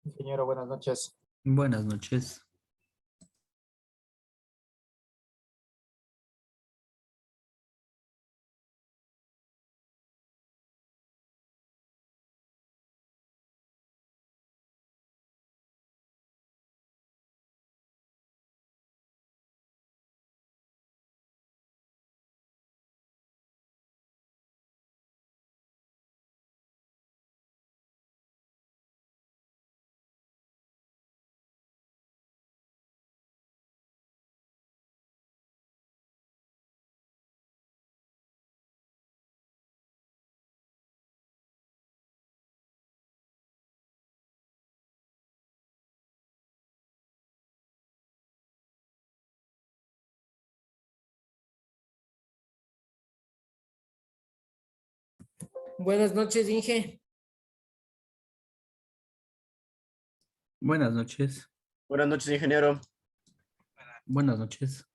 Ingeniero, buenas noches. Buenas noches. Buenas noches, Inge. Buenas noches. Buenas noches, ingeniero. Buenas noches.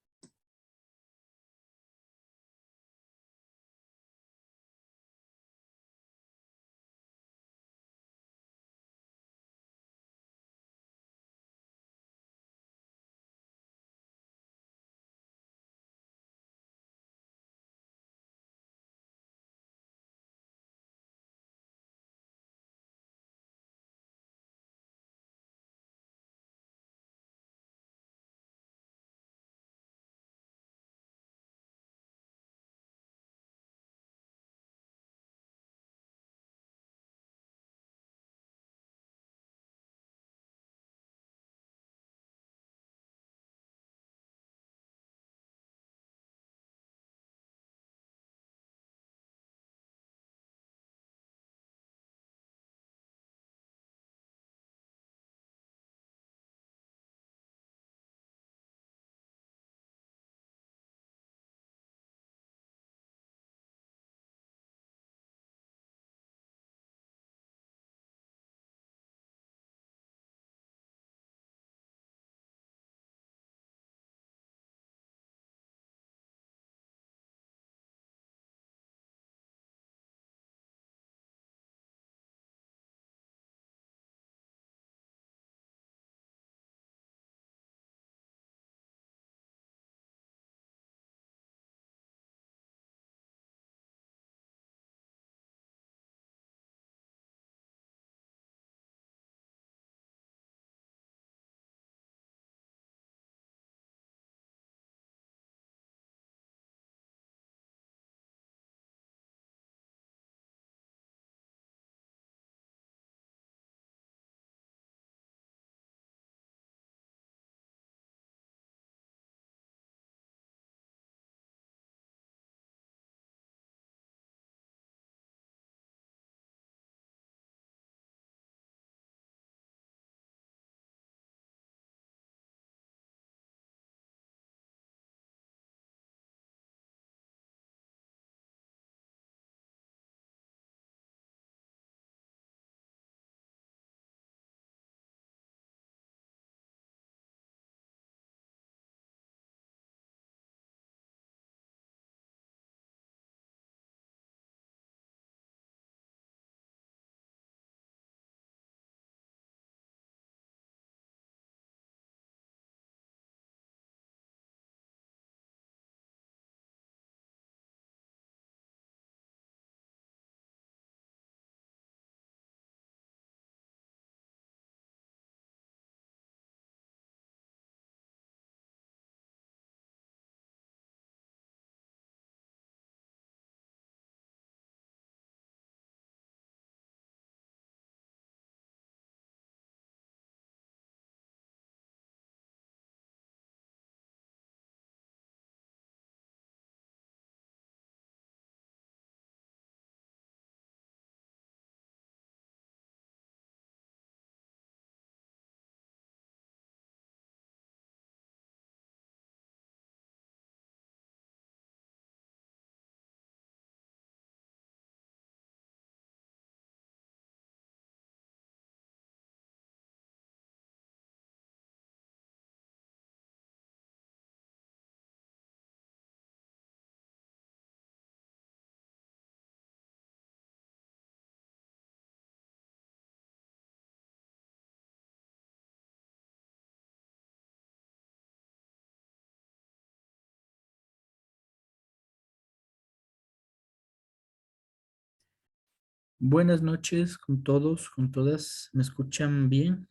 Buenas noches con todos, con todas. ¿Me escuchan bien?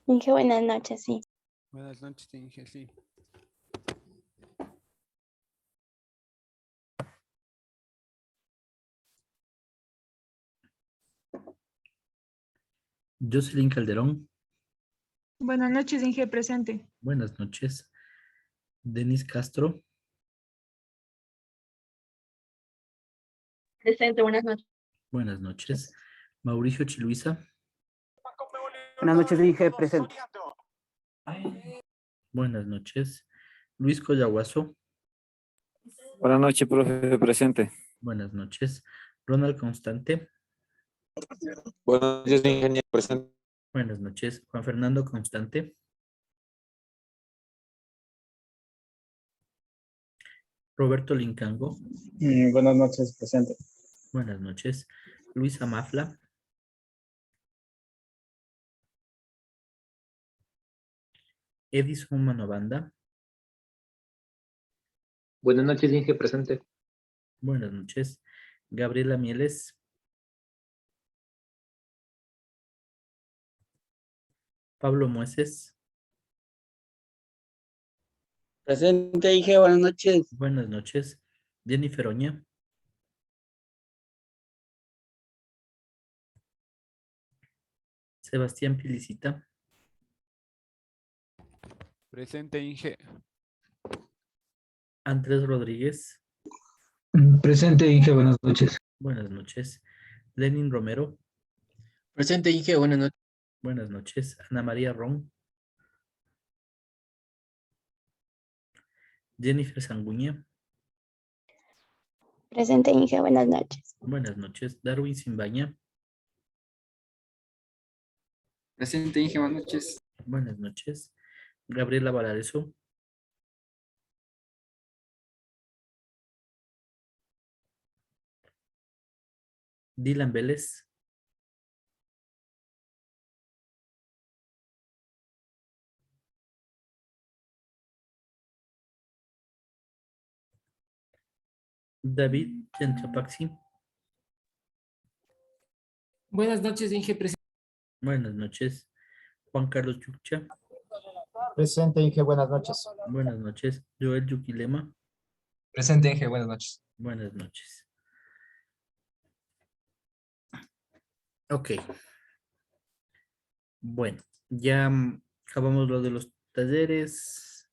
Inge, buenas noches, sí. Buenas noches, Inge, sí. Jocelyn Calderón. Buenas noches, Inge, presente. Buenas noches. Denis Castro. Presente, buenas noches. Buenas noches. Mauricio Chiluisa. Buenas noches, Inge, presente. Buenas noches. Luis Collahuaso. Buenas noches, profe, presente. Buenas noches. Ronald Constante. Buenas noches, ingeniero presente. Buenas noches. Juan Fernando Constante. Roberto Lincango. Buenas noches, presente. Buenas noches. Luisa Mafla. Edison Manobanda. Buenas noches, Inge, presente. Buenas noches. Gabriela Mieles. Pablo Mueces. Presente, Inge, buenas noches. Buenas noches. Jennifer Oña. Sebastián Pilicita. Presente, Inge. Andrés Rodríguez. Presente, Inge, buenas noches. Buenas noches. Lenin Romero. Presente, Inge, buenas noches. Buenas noches. Ana María Ron. Jennifer Sanguña. Presente, Inge, buenas noches. Buenas noches. Darwin Simbaña. Presente, Inge, buenas noches. Buenas noches. Gabriela Valareso. Dylan Vélez. David Gentrapaxi. Buenas noches, Inge, presente. Buenas noches. Juan Carlos Chucha. Presente, Inge, buenas noches. Buenas noches. Joel Yuquilema. Presente, Inge, buenas noches. Buenas noches. Ok. Bueno, ya acabamos lo de los talleres.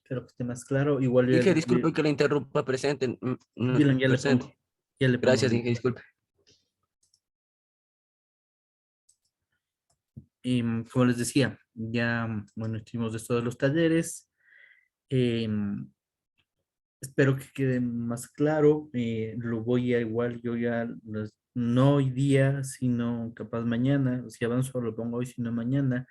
Espero que esté más claro. Igual Inge, disculpe que le interrumpa, presente. Dylan, ya presente. le pongo. Ya le pongo. Gracias, Inge, disculpe. Y como les decía, ya, bueno, estuvimos de esto de los talleres. Espero que quede más claro. Lo voy a igual, yo ya, no hoy día, sino capaz mañana. Si avanzo, lo pongo hoy, sino mañana.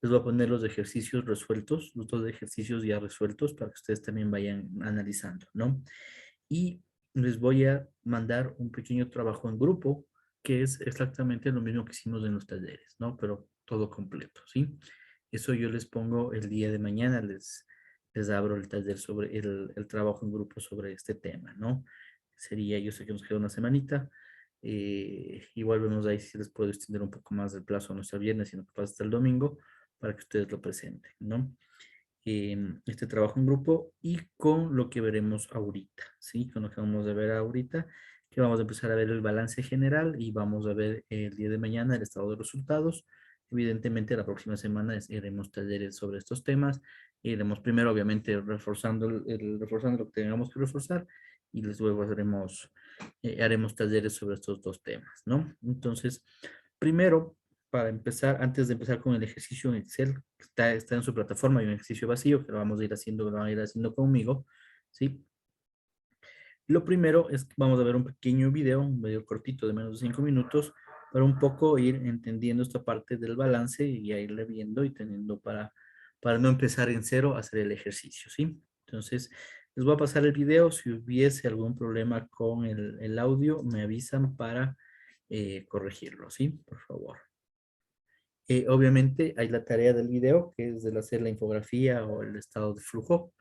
Les voy a poner los ejercicios resueltos, los dos ejercicios ya resueltos para que ustedes también vayan analizando, ¿no? Y les voy a mandar un pequeño trabajo en grupo, que es exactamente lo mismo que hicimos en los talleres, ¿no? Pero todo completo, ¿sí? Eso yo les pongo el día de mañana, les abro el taller sobre el trabajo en grupo sobre este tema, ¿no? Sería, yo sé que nos queda una semanita, igual vemos ahí si les puedo extender un poco más el plazo, no hasta viernes, sino que pasa hasta el domingo, para que ustedes lo presenten, ¿no? Este trabajo en grupo y con lo que veremos ahorita, ¿sí? Con lo que vamos a ver ahorita, que vamos a empezar a ver el balance general y vamos a ver el día de mañana el estado de resultados. Evidentemente, la próxima semana haremos talleres sobre estos temas. Iremos primero, obviamente, reforzando, reforzando lo que tengamos que reforzar y luego haremos talleres sobre estos dos temas, ¿no? Entonces, primero, para empezar, antes de empezar con el ejercicio en Excel, está en su plataforma, hay un ejercicio vacío que lo vamos a ir haciendo, lo van a ir haciendo conmigo, ¿sí? Lo primero es que vamos a ver un pequeño video, un video cortito de menos de 5 minutos, para un poco ir entendiendo esta parte del balance y a irle viendo y teniendo para no empezar en cero a hacer el ejercicio, ¿sí? Entonces, les voy a pasar el video. Si hubiese algún problema con el audio, me avisan para corregirlo, ¿sí? Por favor. Obviamente hay la tarea del video, que es el hacer la infografía o el estado de flujo,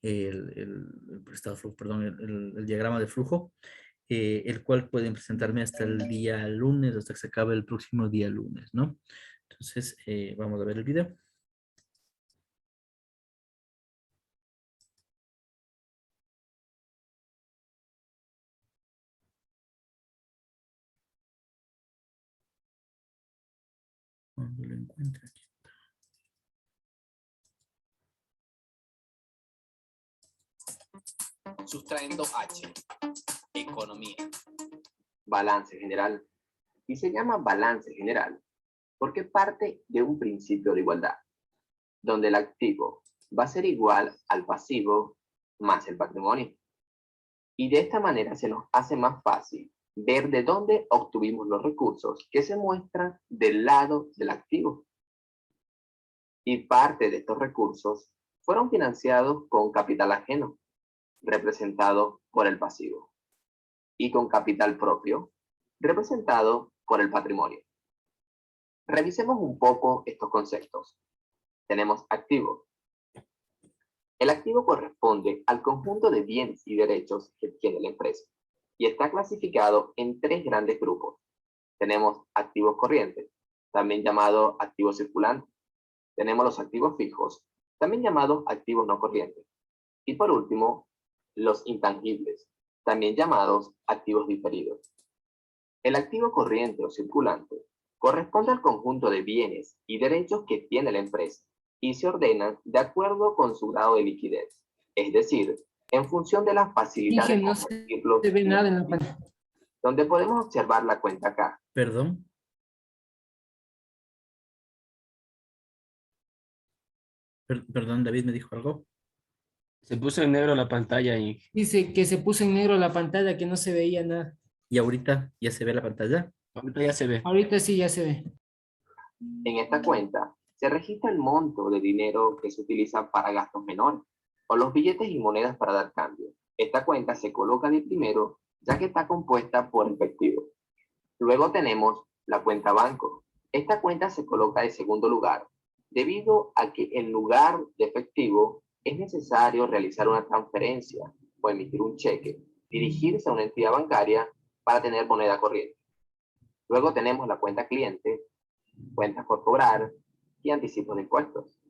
el estado de flujo, perdón, el diagrama de flujo. el cual pueden presentarme hasta el día lunes, hasta que se acabe el próximo día lunes, ¿no? Entonces, vamos a ver el video. Cuando lo encuentre aquí. Sustrayendo H. Economía. Balance general. Y se llama balance general porque parte de un principio de igualdad, donde el activo va a ser igual al pasivo más el patrimonio. Y de esta manera se nos hace más fácil ver de dónde obtuvimos los recursos que se muestran del lado del activo. Y parte de estos recursos fueron financiados con capital ajeno, representado por el pasivo, y con capital propio, representado por el patrimonio. Revisemos un poco estos conceptos. Tenemos activo. El activo corresponde al conjunto de bienes y derechos que tiene la empresa y está clasificado en tres grandes grupos. Tenemos activos corrientes, también llamados activos circulantes. Tenemos los activos fijos, también llamados activos no corrientes. Y por último, los intangibles, también llamados activos diferidos. El activo corriente o circulante corresponde al conjunto de bienes y derechos que tiene la empresa y se ordenan de acuerdo con su grado de liquidez, es decir, en función de la facilidad de No se convertirlos, ve nada en la pantalla. donde podemos observar la cuenta acá. Perdón. Perdón, David me dijo algo. Se puso en negro la pantalla y Dice que se puso en negro la pantalla, que no se veía nada. Y ahorita ya se ve la pantalla. ahorita ya se ve. Ahorita sí ya se ve. En esta cuenta se registra el monto de dinero que se utiliza para gastos menores o los billetes y monedas para dar cambio. Esta cuenta se coloca de primero ya que está compuesta por efectivo. Luego tenemos la cuenta banco. Esta cuenta se coloca de segundo lugar debido a que en lugar de efectivo es necesario realizar una transferencia o emitir un cheque, dirigirse a una entidad bancaria para tener moneda corriente. Luego tenemos la cuenta cliente, cuentas por cobrar y anticipos de impuestos.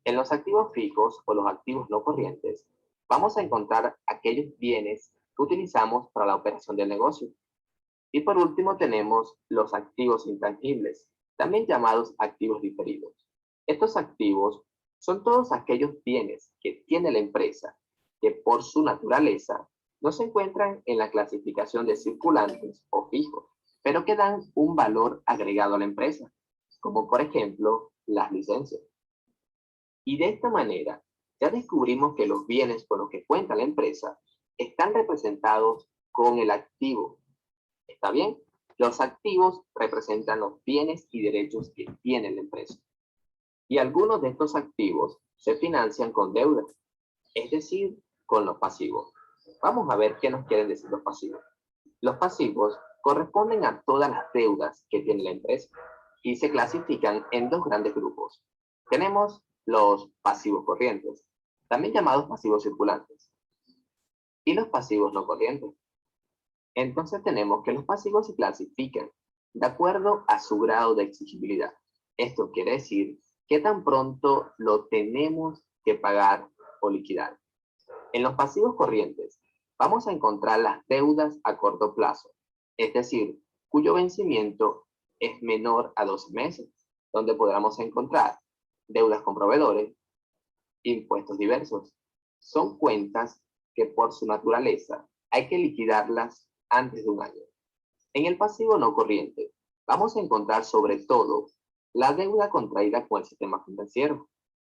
En los activos fijos o los activos no corrientes, vamos a encontrar aquellos bienes que utilizamos para la operación del negocio. Y por último tenemos los activos intangibles, también llamados activos diferidos. Estos activos son todos aquellos bienes que tiene la empresa que por su naturaleza no se encuentran en la clasificación de circulantes o fijos, pero que dan un valor agregado a la empresa, como por ejemplo las licencias. Y de esta manera ya descubrimos que los bienes con los que cuenta la empresa están representados con el activo. ¿Está bien? Los activos representan los bienes y derechos que tiene la empresa. Y algunos de estos activos se financian con deuda, es decir, con los pasivos. Vamos a ver qué nos quieren decir los pasivos. Los pasivos corresponden a todas las deudas que tiene la empresa y se clasifican en dos grandes grupos. Tenemos los pasivos corrientes, también llamados pasivos circulantes, y los pasivos no corrientes. Entonces tenemos que los pasivos se clasifican de acuerdo a su grado de exigibilidad. Esto quiere decir qué tan pronto lo tenemos que pagar o liquidar. En los pasivos corrientes vamos a encontrar las deudas a corto plazo, es decir, cuyo vencimiento es menor a 12 meses, donde podremos encontrar deudas con proveedores, impuestos diversos. Son cuentas que por su naturaleza hay que liquidarlas antes de un año. En el pasivo no corriente vamos a encontrar sobre todo la deuda contraída con el sistema financiero,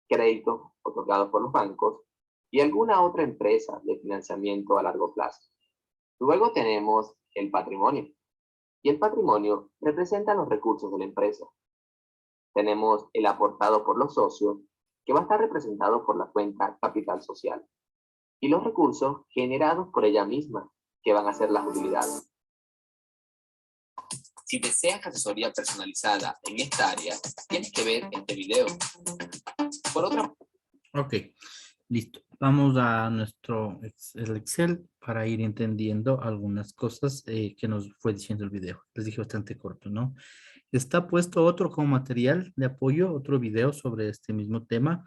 créditos otorgados por los bancos y alguna otra empresa de financiamiento a largo plazo. Luego tenemos el patrimonio. Y el patrimonio representa los recursos de la empresa. Tenemos el aportado por los socios, que va a estar representado por la cuenta capital social. Y los recursos generados por ella misma, que van a ser las utilidades. Si deseas asesoría personalizada en esta área, tienes que ver este video. Por otra... Ok, listo. Vamos a el Excel para ir entendiendo algunas cosas que nos fue diciendo el video. Les dije bastante corto, ¿no? Está puesto otro como material de apoyo, otro video sobre este mismo tema,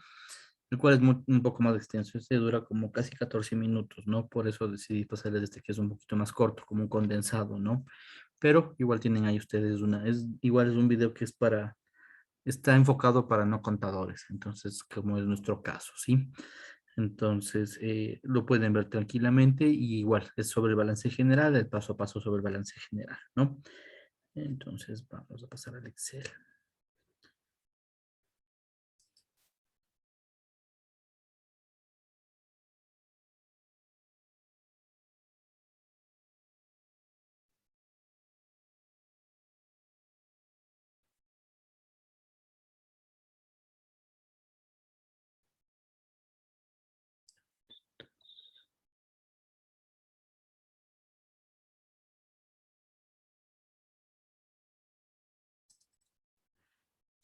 el cual es un poco más extenso. Este dura como casi 14 minutos, ¿no? Por eso decidí pasarles este que es un poquito más corto, como un condensado, ¿no? Pero igual tienen ahí ustedes igual es un video que está enfocado para no contadores, entonces, como es nuestro caso, ¿sí? Entonces, lo pueden ver tranquilamente y igual es sobre el balance general, el paso a paso sobre el balance general, ¿no? Entonces, vamos a pasar al Excel.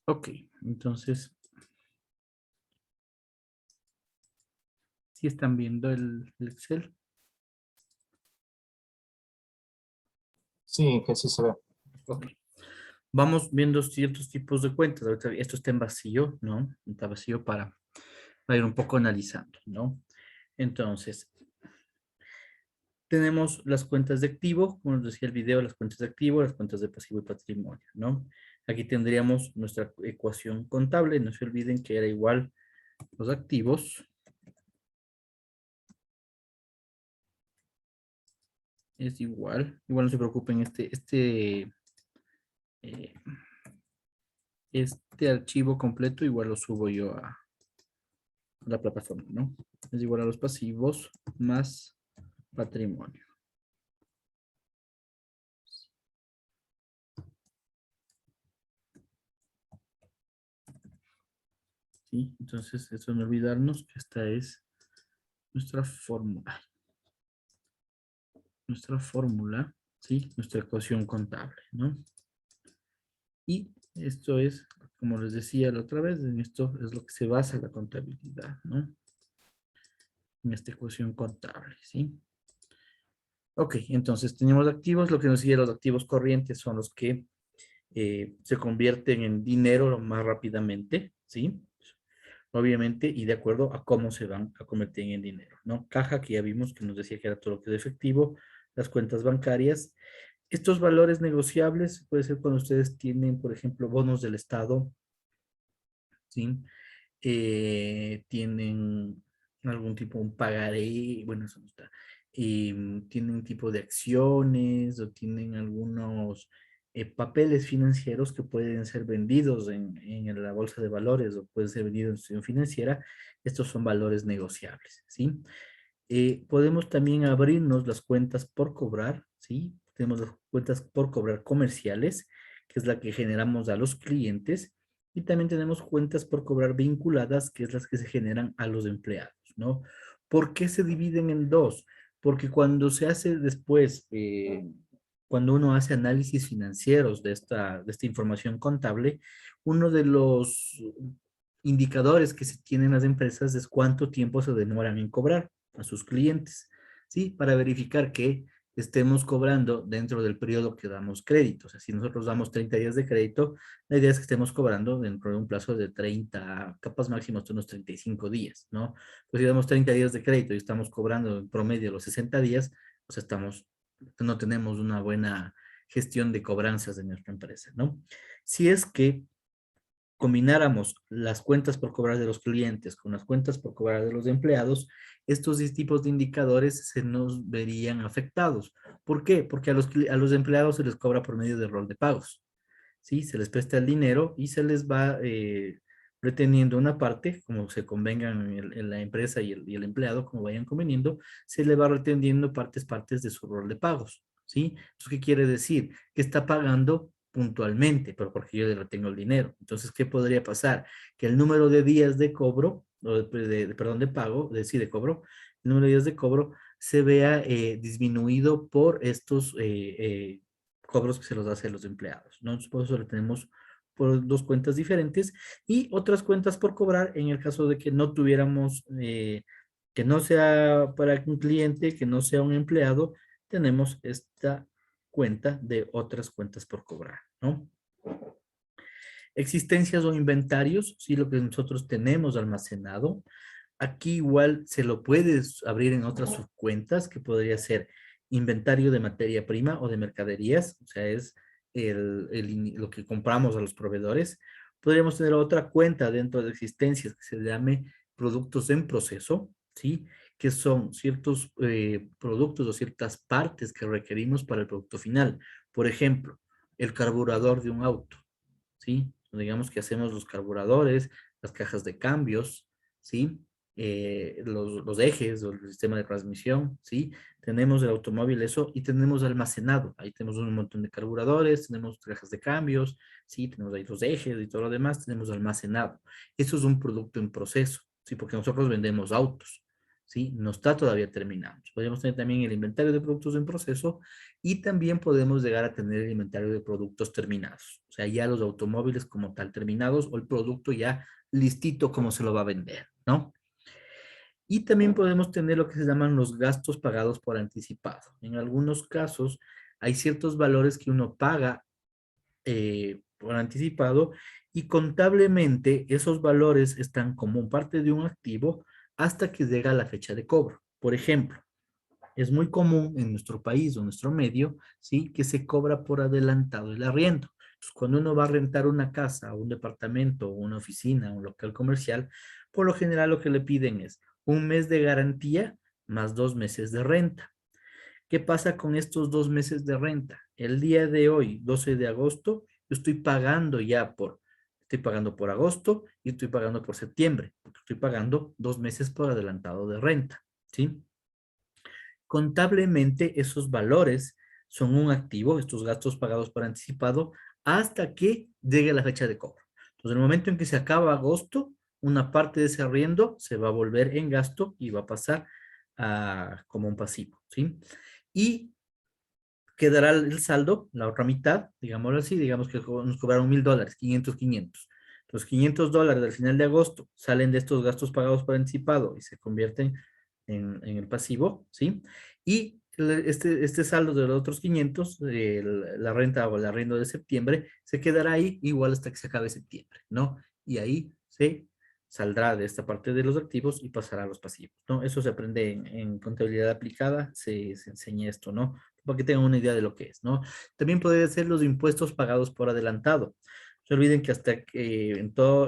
Ok, entonces, ¿sí están viendo el Excel? Sí, Inge, sí se ve. Ok. Vamos viendo ciertos tipos de cuentas. Ahorita esto está en vacío, ¿no? Está vacío para ir un poco analizando, ¿no? Entonces, tenemos las cuentas de activo, como nos decía el video, las cuentas de activo, las cuentas de pasivo y patrimonio, ¿no? Aquí tendríamos nuestra ecuación contable. No se olviden que era igual los activos es igual no se preocupen, este archivo completo igual lo subo yo a la plataforma, ¿no? Es igual a los pasivos más patrimonio. ¿Sí? Entonces, eso no olvidarnos que esta es nuestra fórmula. Nuestra fórmula, ¿sí? Nuestra ecuación contable, ¿no? Y esto es, como les decía la otra vez, en esto es lo que se basa la contabilidad, ¿no? En esta ecuación contable, ¿sí? Ok, entonces tenemos activos. Lo que nos sigue, los activos corrientes son los que se convierten en dinero más rápidamente, ¿sí? Obviamente, y de acuerdo a cómo se van a convertir en dinero, ¿no? Caja, que ya vimos que nos decía que era todo lo que es efectivo, las cuentas bancarias. Estos valores negociables puede ser cuando ustedes tienen, por ejemplo, bonos del Estado, ¿sí? Tienen algún tipo, un pagaré, bueno, eso no está. Tienen un tipo de acciones o tienen algunos papeles financieros que pueden ser vendidos en la bolsa de valores o pueden ser vendidos en institución financiera. Estos son valores negociables, ¿sí? Podemos también abrirnos las cuentas por cobrar, ¿sí? Tenemos las cuentas por cobrar comerciales, que es la que generamos a los clientes, y también tenemos cuentas por cobrar vinculadas, que es las que se generan a los empleados, ¿no? ¿Por qué se dividen en dos? Porque cuando se hace después, cuando uno hace análisis financieros de esta información contable, uno de los indicadores que se tienen las empresas es cuánto tiempo se demoran en cobrar a sus clientes, ¿sí? Para verificar que estemos cobrando dentro del periodo que damos crédito. O sea, si nosotros damos 30 días de crédito, la idea es que estemos cobrando dentro de un plazo de 30, capaz máximo hasta unos 35 días, ¿no? Pues si damos 30 días de crédito y estamos cobrando en promedio los 60 días, pues no tenemos una buena gestión de cobranzas de nuestra empresa, ¿no? Si es que combináramos las cuentas por cobrar de los clientes con las cuentas por cobrar de los empleados, estos tipos de indicadores se nos verían afectados. ¿Por qué? Porque a los empleados se les cobra por medio de rol de pagos, ¿sí? Se les presta el dinero y se les va reteniendo una parte, como se convengan en la empresa y el empleado, como vayan conveniendo, se le va reteniendo partes de su rol de pagos, ¿sí? Entonces, ¿qué quiere decir? Que está pagando puntualmente, pero porque yo le retengo el dinero. Entonces, ¿qué podría pasar? Que el número de días de cobro, perdón, de pago, de cobro, el número de días de cobro se vea disminuido por estos cobros que se los hace a los empleados, ¿no? Entonces, por eso le tenemos por dos cuentas diferentes y otras cuentas por cobrar en el caso de que no tuviéramos que no sea para un cliente, que no sea un empleado, tenemos esta cuenta de otras cuentas por cobrar, ¿no? Existencias o inventarios, sí, lo que nosotros tenemos almacenado. Aquí igual se lo puedes abrir en otras subcuentas, que podría ser inventario de materia prima o de mercaderías, o sea, es lo que compramos a los proveedores. Podríamos tener otra cuenta dentro de existencias que se llame productos en proceso, ¿sí? Que son ciertos productos o ciertas partes que requerimos para el producto final. Por ejemplo, el carburador de un auto, ¿sí? Digamos que hacemos los carburadores, las cajas de cambios, ¿sí? Los ejes o el sistema de transmisión, ¿sí? Tenemos el automóvil, eso, y tenemos almacenado. Ahí tenemos un montón de carburadores, tenemos cajas de cambios, ¿sí? Tenemos ahí los ejes y todo lo demás, tenemos almacenado. Eso es un producto en proceso, ¿sí? Porque nosotros vendemos autos, ¿sí? No está todavía terminado. Podemos tener también el inventario de productos en proceso y también podemos llegar a tener el inventario de productos terminados. O sea, ya los automóviles como tal terminados o el producto ya listito como se lo va a vender, ¿no? Y también podemos tener lo que se llaman los gastos pagados por anticipado. En algunos casos hay ciertos valores que uno paga por anticipado y contablemente esos valores están como parte de un activo hasta que llega la fecha de cobro. Por ejemplo, es muy común en nuestro país o nuestro medio, ¿sí? Que se cobra por adelantado el arriendo. Entonces, cuando uno va a rentar una casa, un departamento, una oficina, un local comercial, por lo general lo que le piden es un mes de garantía más 2 meses de renta. ¿Qué pasa con estos 2 meses de renta? El día de hoy, 12 de agosto, yo estoy pagando por agosto y estoy pagando por septiembre, porque estoy pagando 2 meses por adelantado de renta, ¿sí? Contablemente esos valores son un activo, estos gastos pagados por anticipado, hasta que llegue la fecha de cobro. Entonces, en el momento en que se acaba agosto, una parte de ese arriendo se va a volver en gasto y va a pasar como un pasivo, ¿sí? Y quedará el saldo, la otra mitad, digámoslo así, digamos que nos cobraron $1,000, 500. Los $500 al final de agosto salen de estos gastos pagados por anticipado y se convierten en el pasivo, ¿sí? Y este saldo de los otros 500, la renta o el arriendo de septiembre, se quedará ahí igual hasta que se acabe septiembre, ¿no? Y ahí se saldrá de esta parte de los activos y pasará a los pasivos, ¿no? Eso se aprende en contabilidad aplicada, se enseña esto, ¿no? Para que tengan una idea de lo que es, ¿no? También podría ser los impuestos pagados por adelantado. No se olviden que hasta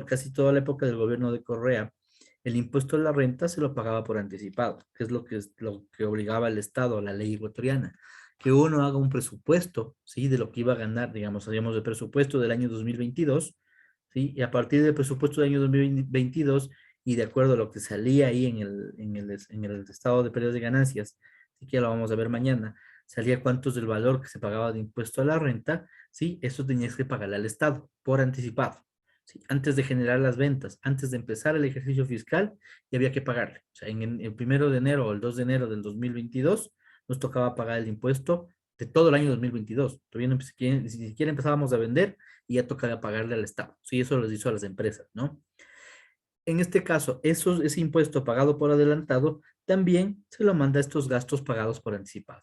casi toda la época del gobierno de Correa, el impuesto a la renta se lo pagaba por anticipado, que es lo que obligaba al Estado, a la ley ecuatoriana, que uno haga un presupuesto, ¿sí? De lo que iba a ganar, digamos, haríamos el presupuesto del año 2022, ¿sí? Y a partir del presupuesto del año 2022 y de acuerdo a lo que salía ahí en el estado de pérdidas de ganancias, así que ya lo vamos a ver mañana, salía cuánto es el valor que se pagaba de impuesto a la renta, ¿sí? Eso tenías que pagarle al Estado por anticipado, ¿sí? Antes de generar las ventas, antes de empezar el ejercicio fiscal, ya había que pagarle. O sea, en el 1 de enero o el 2 de enero del 2022, nos tocaba pagar el impuesto de todo el año 2022. Todavía no, ni siquiera empezábamos a vender y ya tocaba pagarle al Estado. Sí, eso les hizo a las empresas, ¿no? En este caso, ese impuesto pagado por adelantado también se lo manda a estos gastos pagados por anticipado.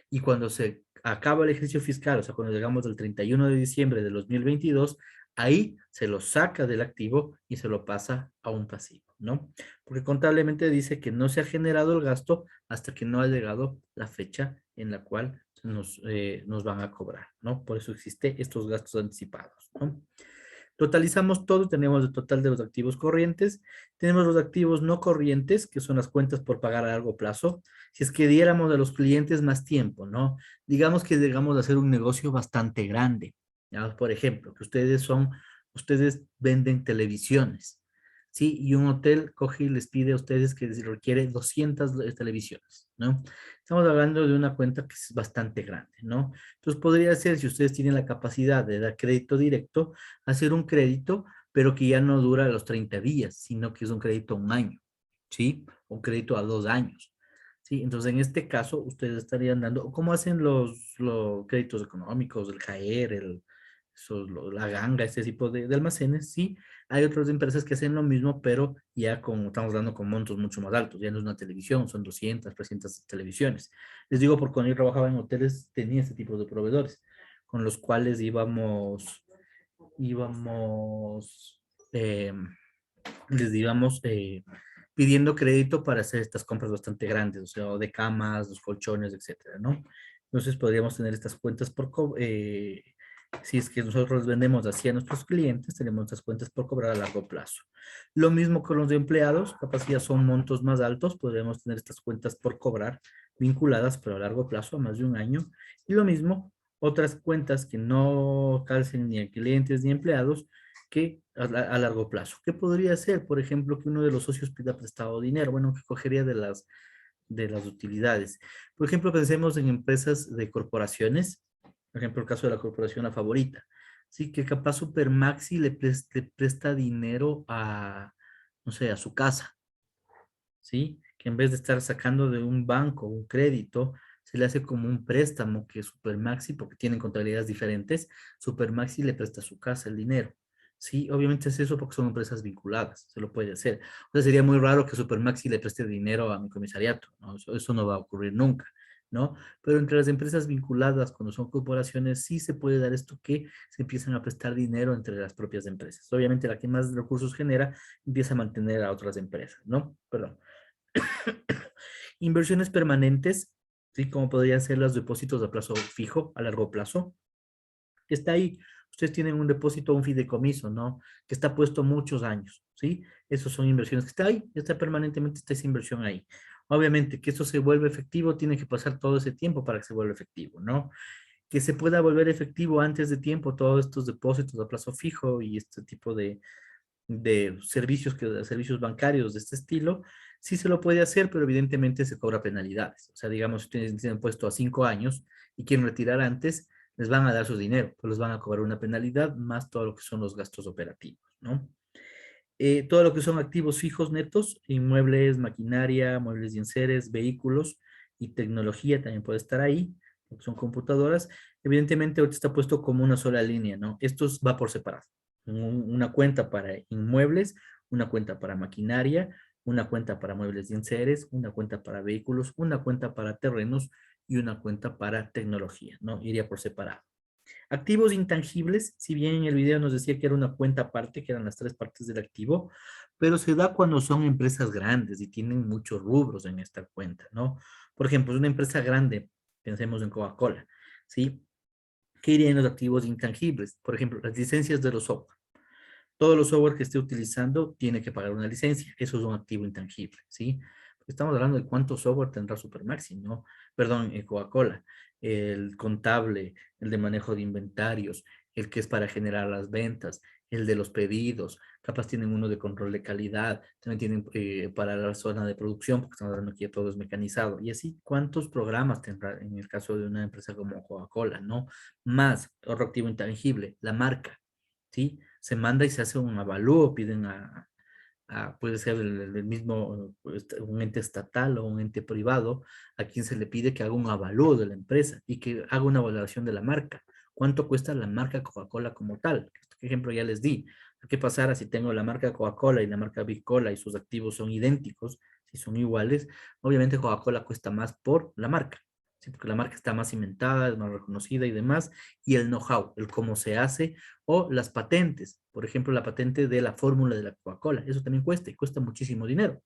Y cuando se acaba el ejercicio fiscal, o sea, cuando llegamos al 31 de diciembre de 2022, ahí se lo saca del activo y se lo pasa a un pasivo, ¿no? Porque contablemente dice que no se ha generado el gasto hasta que no ha llegado la fecha en la cual nos van a cobrar, ¿no? Por eso existe estos gastos anticipados, ¿no? Totalizamos todo, tenemos el total de los activos corrientes, tenemos los activos no corrientes, que son las cuentas por pagar a largo plazo. Si es que diéramos a los clientes más tiempo, ¿no? Digamos que llegamos a hacer un negocio bastante grande, ¿ya? Por ejemplo, que ustedes venden televisiones, ¿sí? Y un hotel coge y les pide a ustedes que les requiere 200 televisiones, ¿no? Estamos hablando de una cuenta que es bastante grande, ¿no? Entonces podría ser, si ustedes tienen la capacidad de dar crédito directo, hacer un crédito, pero que ya no dura los 30 días, sino que es un crédito a 1 año, ¿sí? Un crédito a 2 años, ¿sí? Entonces en este caso, ustedes estarían dando, ¿cómo hacen los créditos económicos, el CAER, la ganga, este tipo de almacenes, sí. Hay otras empresas que hacen lo mismo, pero ya estamos dando con montos mucho más altos. Ya no es una televisión, son 200, 300 televisiones. Les digo, porque cuando yo trabajaba en hoteles, tenía este tipo de proveedores, con los cuales íbamos les íbamos pidiendo crédito para hacer estas compras bastante grandes, o sea, o de camas, los colchones, etcétera, ¿no? Entonces podríamos tener estas cuentas si es que nosotros vendemos así a nuestros clientes, tenemos estas cuentas por cobrar a largo plazo. Lo mismo con los empleados, capaz ya son montos más altos, podríamos tener estas cuentas por cobrar vinculadas, pero a largo plazo, a más de un año. Y lo mismo, otras cuentas que no calcen ni a clientes ni empleados, que a largo plazo. ¿Qué podría ser? Por ejemplo, que uno de los socios pida prestado dinero. Bueno, que cogería de las utilidades. Por ejemplo, pensemos en empresas de corporaciones. Por ejemplo, el caso de la corporación La Favorita. Sí, que capaz Supermaxi le presta dinero a, no sé, a su casa. ¿Sí? Que en vez de estar sacando de un banco un crédito, se le hace como un préstamo que Supermaxi, porque tienen contabilidades diferentes, Supermaxi le presta a su casa el dinero. Sí, obviamente es eso porque son empresas vinculadas, se lo puede hacer. O sea, sería muy raro que Supermaxi le preste dinero a mi comisariato, ¿no? Eso no va a ocurrir nunca, ¿no? Pero entre las empresas vinculadas, cuando son corporaciones, sí se puede dar esto que se empiezan a prestar dinero entre las propias empresas. Obviamente la que más recursos genera empieza a mantener a otras empresas, ¿no? Perdón. Inversiones permanentes, ¿sí? Como podrían ser los depósitos a plazo fijo, a largo plazo, que está ahí. Ustedes tienen un depósito, un fideicomiso, ¿no? Que está puesto muchos años, ¿sí? Esos son inversiones que está ahí, está permanentemente, está esa inversión ahí. Obviamente, que esto se vuelva efectivo, tiene que pasar todo ese tiempo para que se vuelva efectivo, ¿no? Que se pueda volver efectivo antes de tiempo todos estos depósitos a plazo fijo y este tipo de servicios bancarios de este estilo, sí se lo puede hacer, pero evidentemente se cobra penalidades. O sea, digamos, si ustedes tienen puesto a 5 años y quieren retirar antes, les van a dar su dinero, pues les van a cobrar una penalidad más todo lo que son los gastos operativos, ¿no? Todo lo que son activos fijos netos, inmuebles, maquinaria, muebles y enseres, vehículos y tecnología también puede estar ahí, lo que son computadoras. Evidentemente ahorita está puesto como una sola línea, ¿no? Esto va por separado. Una cuenta para inmuebles, una cuenta para maquinaria, una cuenta para muebles y enseres, una cuenta para vehículos, una cuenta para terrenos y una cuenta para tecnología, ¿no? Iría por separado. Activos intangibles, si bien en el video nos decía que era una cuenta aparte, que eran las 3 partes del activo, pero se da cuando son empresas grandes y tienen muchos rubros en esta cuenta, ¿no? Por ejemplo, es una empresa grande, pensemos en Coca-Cola, ¿sí? ¿Qué irían los activos intangibles? Por ejemplo, las licencias de los software. Todos los software que esté utilizando tiene que pagar una licencia. Eso es un activo intangible, ¿sí? Estamos hablando de cuánto software tendrá Supermaxi, ¿no? Perdón, Coca-Cola. El contable, el de manejo de inventarios, el que es para generar las ventas, el de los pedidos. Capaz tienen uno de control de calidad, también tienen para la zona de producción, porque estamos hablando que ya todo es mecanizado. Y así, ¿cuántos programas tendrá en el caso de una empresa como Coca-Cola, ¿no? Más otro activo intangible, la marca, ¿sí? Se manda y se hace un avalúo, piden puede ser el mismo, un ente estatal o un ente privado, a quien se le pide que haga un avalúo de la empresa y que haga una valoración de la marca. ¿Cuánto cuesta la marca Coca-Cola como tal? Este ejemplo ya les di. ¿Qué pasará si tengo la marca Coca-Cola y la marca Big Cola y sus activos son idénticos, si son iguales? Obviamente Coca-Cola cuesta más por la marca. ¿Sí? Porque la marca está más cimentada, es más reconocida y demás, y el know-how, el cómo se hace, o las patentes, por ejemplo, la patente de la fórmula de la Coca-Cola, eso también cuesta, y cuesta muchísimo dinero,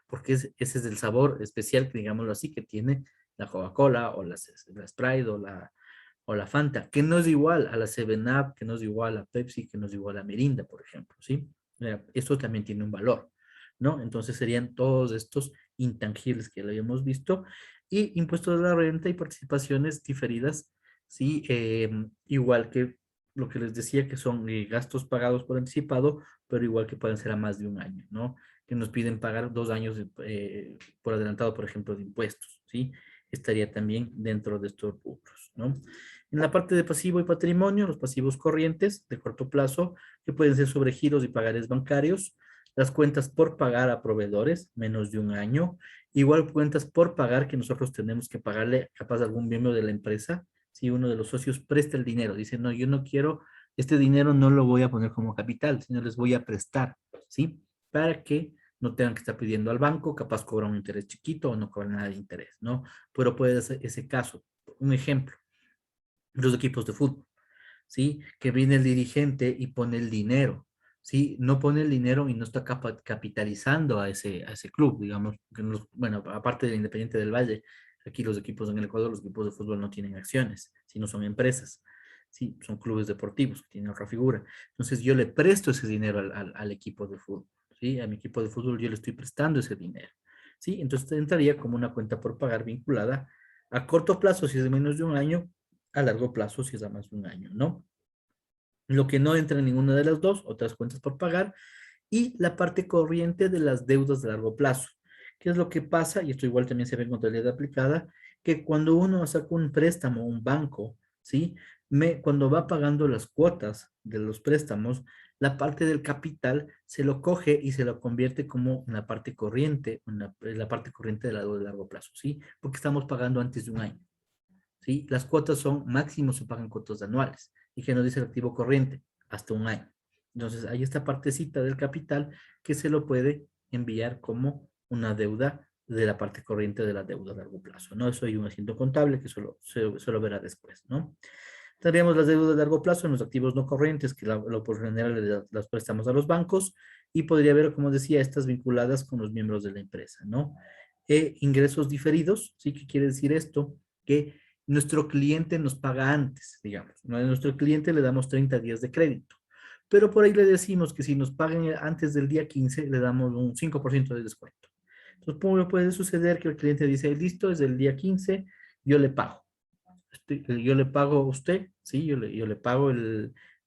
porque ese es el sabor especial, digámoslo así, que tiene la Coca-Cola, o la Sprite, o la Fanta, que no es igual a la 7-Up, que no es igual a Pepsi, que no es igual a Mirinda, por ejemplo, ¿sí? Esto también tiene un valor, ¿no? Entonces serían todos estos intangibles que lo habíamos visto, y impuestos de la renta y participaciones diferidas, ¿sí? Igual que lo que les decía, que son gastos pagados por anticipado, pero igual que pueden ser a más de un año, ¿no? Que nos piden pagar 2 años por adelantado, por ejemplo, de impuestos, ¿sí? Estaría también dentro de estos rubros, ¿no? En la parte de pasivo y patrimonio, los pasivos corrientes de corto plazo, que pueden ser sobregiros y pagares bancarios, las cuentas por pagar a proveedores, menos de un año, igual cuentas por pagar que nosotros tenemos que pagarle capaz a algún miembro de la empresa, si uno de los socios presta el dinero, dice, no, yo no quiero este dinero no lo voy a poner como capital, sino les voy a prestar, ¿sí? Para que no tengan que estar pidiendo al banco, capaz cobran un interés chiquito o no cobran nada de interés, ¿no? Pero puede ser ese caso. Un ejemplo, los equipos de fútbol, ¿sí? Que viene el dirigente y pone el dinero, ¿sí? No pone el dinero y no está capitalizando a ese club, digamos. Bueno, aparte del Independiente del Valle, aquí los equipos en el Ecuador, los equipos de fútbol no tienen acciones, sino son empresas, ¿sí? Son clubes deportivos que tienen otra figura. Entonces yo le presto ese dinero al equipo de fútbol, ¿sí? A mi equipo de fútbol yo le estoy prestando ese dinero, ¿sí? Entonces entraría como una cuenta por pagar vinculada a corto plazo si es de menos de un año, a largo plazo si es a más de un año, ¿no? Lo que no entra en ninguna de las dos, otras cuentas por pagar, y la parte corriente de las deudas de largo plazo. ¿Qué es lo que pasa? Y esto igual también se ve en contabilidad aplicada, que cuando uno saca un préstamo, un banco, ¿sí? Cuando va pagando las cuotas de los préstamos, la parte del capital se lo coge y se lo convierte como una parte corriente, la parte corriente de la deuda de largo plazo, ¿sí? Porque estamos pagando antes de un año, ¿sí? Las cuotas son máximo, se pagan cuotas anuales. ¿Y que nos dice el activo corriente? Hasta un año. Entonces, hay esta partecita del capital que se lo puede enviar como una deuda de la parte corriente de la deuda a largo plazo, ¿no? Eso hay un asiento contable que solo verá después, ¿no? Tendríamos las deudas de largo plazo en los activos no corrientes, que lo por general las prestamos a los bancos, y podría haber, como decía, estas vinculadas con los miembros de la empresa, ¿no? Ingresos diferidos, ¿sí? ¿Qué quiere decir esto? Que nuestro cliente nos paga antes, digamos, ¿no? A nuestro cliente le damos 30 días de crédito, pero por ahí le decimos que si nos pagan antes del día 15, le damos un 5% de descuento. Entonces, ¿cómo puede suceder que el cliente dice, listo, es el día 15, yo le pago? Yo le pago a usted, ¿sí? Yo le pago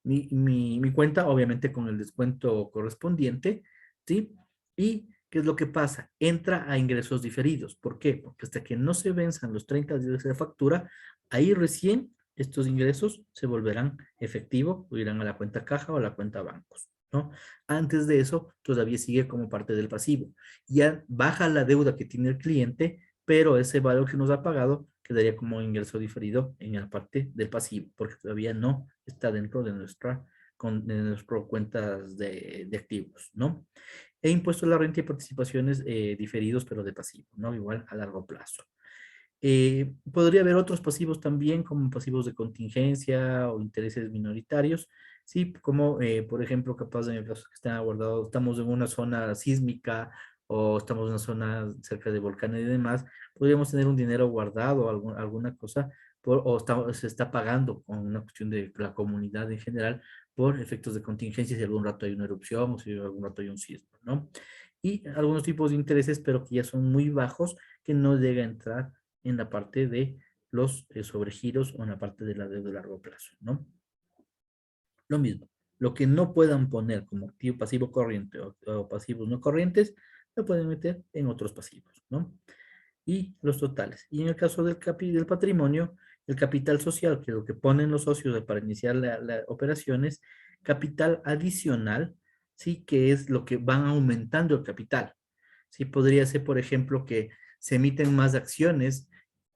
mi cuenta, obviamente con el descuento correspondiente, ¿sí? Y ¿qué es lo que pasa? Entra a ingresos diferidos. ¿Por qué? Porque hasta que no se venzan los 30 días de factura, ahí recién estos ingresos se volverán efectivo o irán a la cuenta caja o a la cuenta bancos, ¿no? Antes de eso, todavía sigue como parte del pasivo. Ya baja la deuda que tiene el cliente, pero ese valor que nos ha pagado quedaría como ingreso diferido en la parte del pasivo, porque todavía no está dentro de nuestras cuentas de activos, ¿no? E impuesto a la renta y participaciones diferidos, pero de pasivo, ¿no? Igual a largo plazo. Podría haber otros pasivos también, como pasivos de contingencia o intereses minoritarios, ¿sí? Como, por ejemplo, capaz de casos que están guardados, estamos en una zona sísmica o estamos en una zona cerca de volcanes y demás, podríamos tener un dinero guardado, alguna cosa, se está pagando con una cuestión de la comunidad en general por efectos de contingencia, si algún rato hay una erupción o si algún rato hay un sismo, ¿no? Y algunos tipos de intereses, pero que ya son muy bajos, que no llega a entrar en la parte de los sobregiros o en la parte de la deuda de largo plazo, ¿no? Lo mismo, lo que no puedan poner como activo pasivo corriente o pasivos no corrientes, lo pueden meter en otros pasivos, ¿no? Y los totales. Y en el caso del patrimonio, el capital social, que es lo que ponen los socios para iniciar las operaciones, capital adicional, ¿sí? Que es lo que van aumentando el capital. Sí, podría ser, por ejemplo, que se emiten más acciones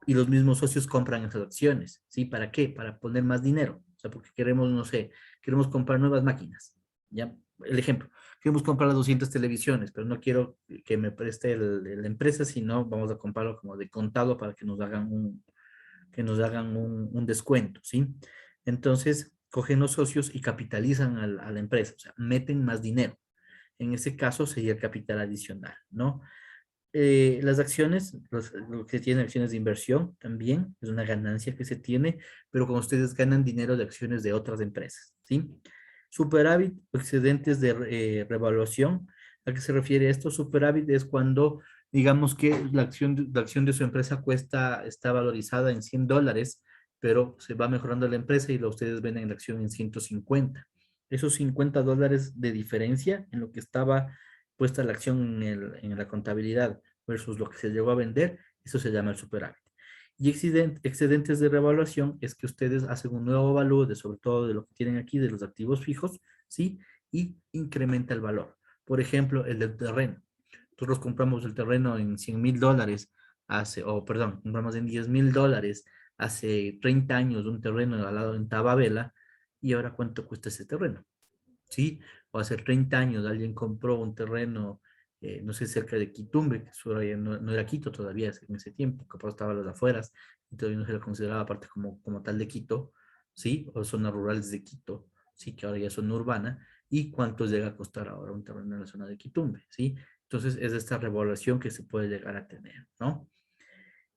y los mismos socios compran esas acciones, ¿sí? ¿Para qué? Para poner más dinero. O sea, porque queremos, no sé, queremos comprar nuevas máquinas, ¿ya? El ejemplo, queremos comprar las 200 televisiones, pero no quiero que me preste la empresa, sino vamos a comprarlo como de contado para que nos hagan un descuento, ¿sí? Entonces, cogen los socios y capitalizan a la empresa, o sea, meten más dinero. En ese caso sería el capital adicional, ¿no? Las acciones, lo que tienen acciones de inversión también, es una ganancia que se tiene, pero cuando ustedes ganan dinero de acciones de otras empresas, ¿sí? Superávit o excedentes de revaluación. ¿A qué se refiere esto? Superávit es cuando, digamos que la acción de su empresa está valorizada en $100, pero se va mejorando la empresa y ustedes venden la acción en 150. Esos $50 de diferencia en lo que estaba puesta la acción en la contabilidad versus lo que se llegó a vender, eso se llama el superávit. Y excedentes de revaluación es que ustedes hacen un nuevo valor, sobre todo de lo que tienen aquí, de los activos fijos, ¿sí? Y incrementa el valor. Por ejemplo, el del terreno. Nosotros compramos el terreno en $100,000 compramos en $10,000 hace 30 años un terreno al lado en Tababela, y ahora cuánto cuesta ese terreno, ¿sí? O hace 30 años alguien compró un terreno, no sé, cerca de Quitumbe, que eso no era Quito todavía en ese tiempo, capaz estaba a las afueras, y todavía no se la consideraba parte como tal de Quito, ¿sí? O zonas rurales de Quito, ¿sí? Que ahora ya son urbanas, y cuánto llega a costar ahora un terreno en la zona de Quitumbe, ¿sí? Entonces es esta revaluación que se puede llegar a tener, ¿no?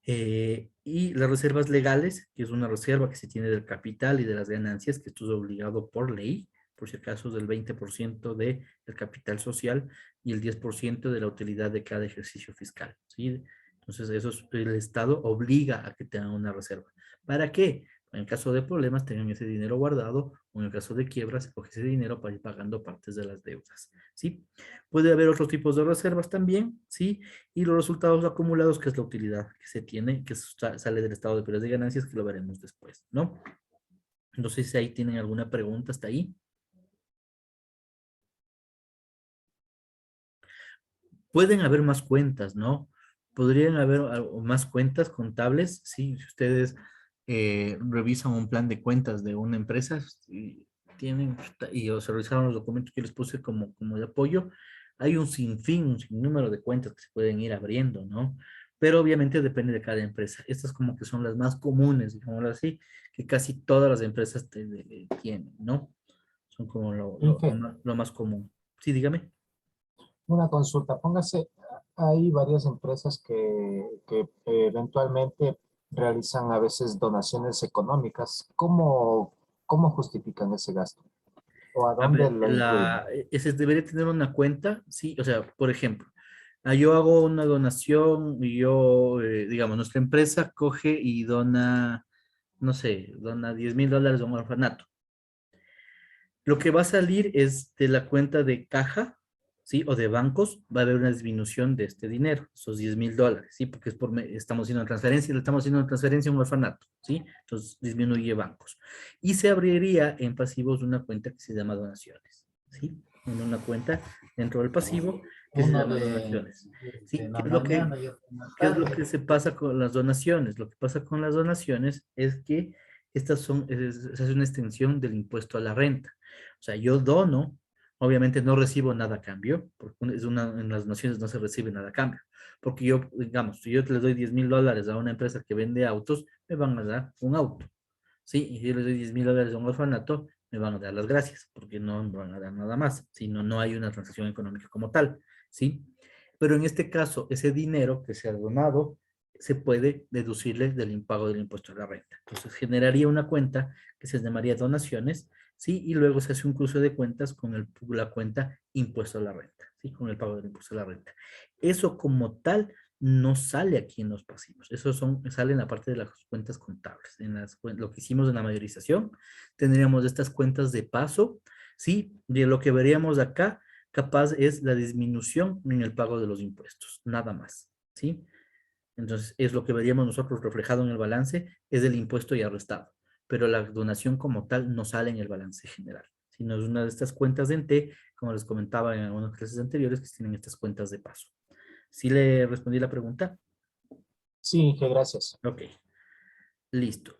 Y las reservas legales, que es una reserva que se tiene del capital y de las ganancias, que esto es obligado por ley, por si acaso es del 20% del capital social y el 10% de la utilidad de cada ejercicio fiscal, ¿sí? Entonces el Estado obliga a que tengan una reserva. ¿Para qué? En caso de problemas tengan ese dinero guardado, o en el caso de quiebras, coge ese dinero para ir pagando partes de las deudas, ¿sí? Puede haber otros tipos de reservas también, ¿sí? Y los resultados acumulados, que es la utilidad que se tiene, que sale del estado de pérdidas de ganancias, que lo veremos después, ¿no? No sé si ahí tienen alguna pregunta hasta ahí. Pueden haber más cuentas, ¿no? Podrían haber más cuentas contables, ¿sí? Si ustedes revisan un plan de cuentas de una empresa y o se revisaron los documentos que les puse como de apoyo, hay un sinnúmero de cuentas que se pueden ir abriendo, ¿no? Pero obviamente depende de cada empresa. Estas como que son las más comunes, digámoslo así, que casi todas las empresas tienen, ¿no? Son como lo más común. Sí, dígame. Una consulta, póngase, hay varias empresas que eventualmente realizan a veces donaciones económicas. ¿Cómo justifican ese gasto? ¿O a dónde lo incluyen? Ese debería tener una cuenta, sí, o sea, por ejemplo, yo hago una donación y digamos, nuestra empresa coge y dona, no sé, dona $10,000 a un orfanato. Lo que va a salir es de la cuenta de caja, ¿sí? O de bancos, va a haber una disminución de este dinero, esos $10,000, ¿sí? Porque estamos haciendo una transferencia, le estamos haciendo una transferencia a un orfanato, ¿sí? Entonces disminuye bancos. Y se abriría en pasivos una cuenta que se llama donaciones, ¿sí? En una cuenta dentro del pasivo que se llama donaciones. ¿Sí? ¿Qué es lo que se pasa con las donaciones? Lo que pasa con las donaciones es que se hace una extensión del impuesto a la renta. O sea, yo dono, obviamente no recibo nada a cambio, porque en las donaciones no se recibe nada a cambio. Porque yo, digamos, si yo les doy $10,000 a una empresa que vende autos, me van a dar un auto. ¿Sí? Y si yo les doy $10,000 a un orfanato, me van a dar las gracias, porque no me van a dar nada más, sino no hay una transacción económica como tal, ¿sí? Pero en este caso, ese dinero que se ha donado, se puede deducirle del impago del impuesto a la renta. Entonces, generaría una cuenta que se llamaría donaciones, ¿sí? Y luego se hace un cruce de cuentas con la cuenta impuesto a la renta, ¿sí? Con el pago del impuesto a la renta. Eso como tal no sale aquí en los pasivos. Eso sale en la parte de las cuentas contables. Lo que hicimos en la mayorización, tendríamos estas cuentas de paso, ¿sí? De lo que veríamos acá, capaz es la disminución en el pago de los impuestos, nada más, ¿sí? Entonces, es lo que veríamos nosotros reflejado en el balance, es el impuesto ya restado, pero la donación como tal no sale en el balance general, sino es una de estas cuentas de ente, como les comentaba en algunas clases anteriores, que tienen estas cuentas de paso. ¿Sí le respondí la pregunta? Sí, Inge, gracias. Ok, listo.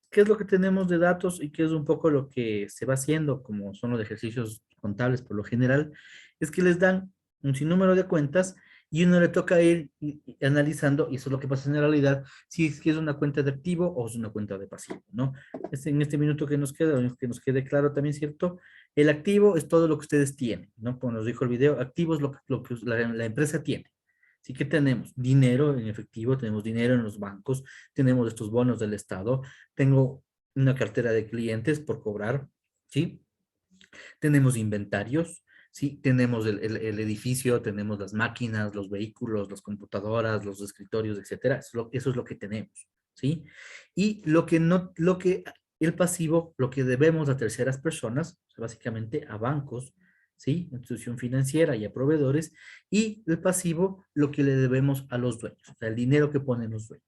¿Qué es lo que tenemos de datos y qué es un poco lo que se va haciendo, como son los ejercicios contables por lo general? Es que les dan un sinnúmero de cuentas y uno le toca ir analizando, y eso es lo que pasa en realidad, si es que es una cuenta de activo o es una cuenta de pasivo, ¿no? En este minuto que nos queda, que nos quede claro también, ¿cierto? El activo es todo lo que ustedes tienen, ¿no? Como nos dijo el video, activo es lo que la empresa tiene. Así que tenemos dinero en efectivo, tenemos dinero en los bancos, tenemos estos bonos del Estado, tengo una cartera de clientes por cobrar, ¿sí? Tenemos inventarios, ¿sí? Tenemos el edificio, tenemos las máquinas, los vehículos, las computadoras, los escritorios, etcétera. Eso es lo que tenemos, ¿sí? Y el pasivo, lo que debemos a terceras personas, básicamente a bancos, ¿sí? Institución financiera y a proveedores, y el pasivo, lo que le debemos a los dueños, o sea, el dinero que ponen los dueños,